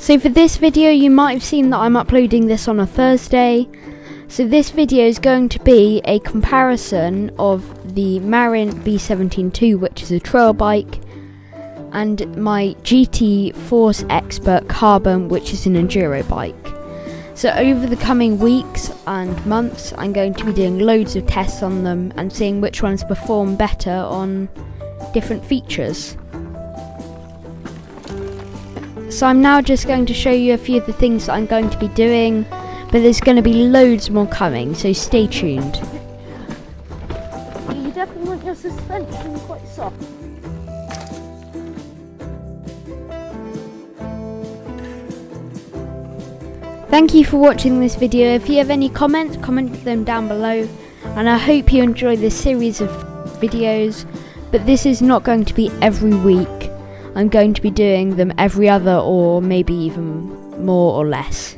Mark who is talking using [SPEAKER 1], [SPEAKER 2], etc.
[SPEAKER 1] So for this video you might have seen that I'm uploading this on a Thursday. So this video is going to be a comparison of the Marin B-17 TWO, which is a trail bike, and my GT Force Expert Carbon, which is an enduro bike. So over the coming weeks and months I'm going to be doing loads of tests on them and seeing which ones perform better on different features. So I'm now just going to show you a few of the things that I'm going to be doing, but there's going to be loads more coming, so stay tuned.
[SPEAKER 2] You definitely want your suspension quite soft.
[SPEAKER 1] Thank you for watching this video. If you have any comments, comment them down below, and I hope you enjoy this series of videos, but this is not going to be every week. I'm going to be doing them every other or maybe even more or less.